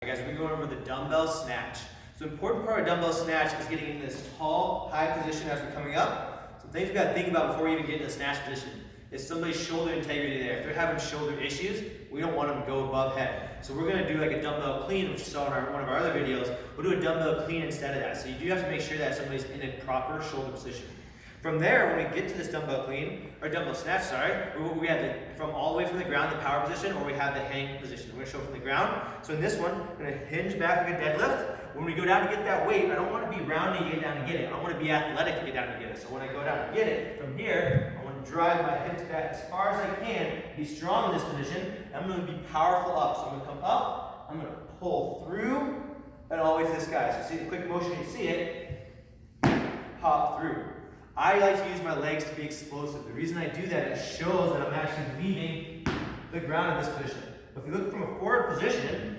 Guys, we're going over the dumbbell snatch. So the important part of dumbbell snatch is getting in this tall, high position as we're coming up. So things we got to think about before we even get in the snatch position is somebody's shoulder integrity there. If they're having shoulder issues, we don't want them to go above head. So we're going to do like a dumbbell clean, which you saw in one of our other videos. We'll do a dumbbell clean instead of that. So you do have to make sure that somebody's in a proper shoulder position. From there, when we get to this dumbbell clean, or dumbbell snatch, sorry, we have from all the way from the ground, the power position, or we have the hang position. We're going to show from the ground. So in this one, we're going to hinge back like a deadlift. When we go down to get that weight, I don't want to be rounding to get down to get it. I want to be athletic to get down to get it. So when I go down to get it, from here, I want to drive my hips back as far as I can, be strong in this position. I'm going to be powerful up. So I'm going to come up, I'm going to pull through, and all the way to this guy. So see the quick motion, you see it, hop through. I like to use my legs to be explosive. The reason I do that is it shows that I'm actually leaving the ground in this position. But if you look from a forward position,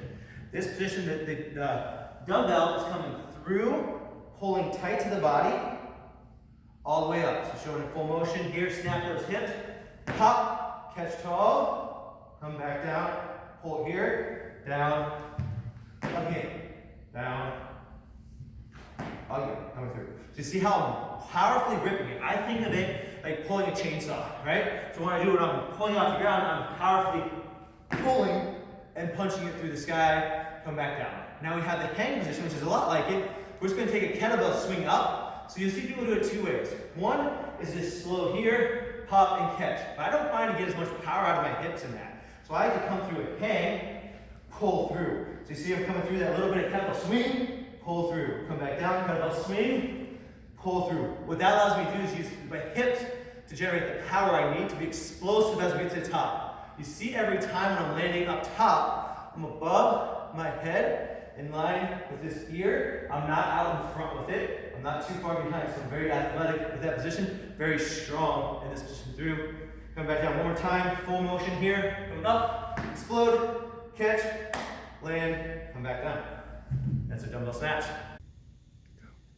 this position, the dumbbell is coming through, pulling tight to the body, all the way up. So showing a full motion here, snap those hips, pop, catch tall, come back down, pull here, down, again, down, again, coming through. So you see how I'm powerfully ripping it. I think of it like pulling a chainsaw, right? So when I do it, I'm pulling off the ground, I'm powerfully pulling and punching it through the sky, come back down. Now we have the hang position, which is a lot like it. We're just gonna take a kettlebell swing up. So you'll see people do it two ways. One is just slow here, pop and catch. But I don't find to get as much power out of my hips in that. So I have to come through a hang, pull through. So you see I'm coming through that little bit of kettlebell swing, pull through, come back down, kettlebell swing, pull through. What that allows me to do is use my hips to generate the power I need to be explosive as we get to the top. You see every time when I'm landing up top, I'm above my head in line with this ear. I'm not out in front with it. I'm not too far behind, so I'm very athletic with that position, very strong in this position through. Come back down one more time, full motion here, coming up, explode, catch, land, come back down. That's a dumbbell snatch.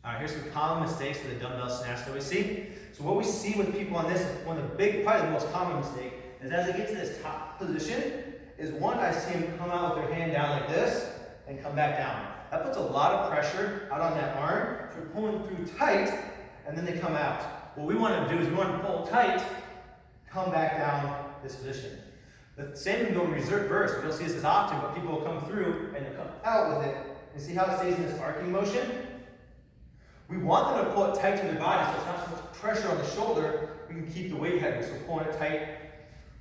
All right, here's some common mistakes for the dumbbell snatch that we see. So what we see with people on this, one of the big, probably the most common mistake, is as they get to this top position, is one, I see them come out with their hand down like this, and come back down. That puts a lot of pressure out on that arm. So we're pulling through tight, and then they come out. What we want to do is we want to pull tight, come back down this position. The same can go in reverse. We don't see this as often, but people will come through and come out with it. And see how it stays in this arcing motion? We want them to pull it tight to their body so it's not so much pressure on the shoulder. We can keep the weight heavy, so pulling it tight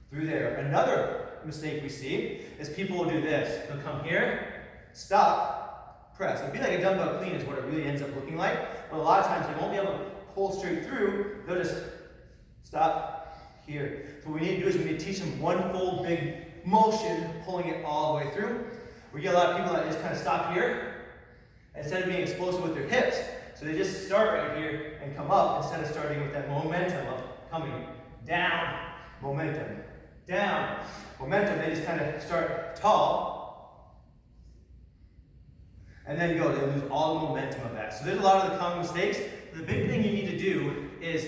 through there. Another mistake we see is people will do this. They'll come here, stop, press. It'll be like a dumbbell clean is what it really ends up looking like. But a lot of times they won't be able to pull straight through. They'll just stop here. So what we need to do is we need to teach them one full big motion, pulling it all the way through. We get a lot of people that just kind of stop here instead of being explosive with their hips. So they just start right here and come up instead of starting with that momentum of coming down, momentum, down, momentum. They just kind of start tall and then go. They lose all the momentum of that. So there's a lot of the common mistakes. The big thing you need to do is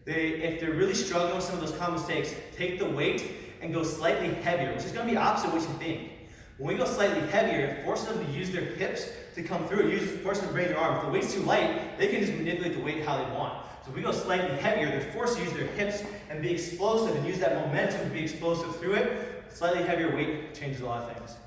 if they're really struggling with some of those common mistakes, take the weight and go slightly heavier, which is going to be opposite what you think. When we go slightly heavier, it forces them to use their hips to come through. It forces them to bring their arm. If the weight's too light, they can just manipulate the weight how they want. So if we go slightly heavier, they're forced to use their hips and be explosive and use that momentum to be explosive through it. Slightly heavier weight changes a lot of things.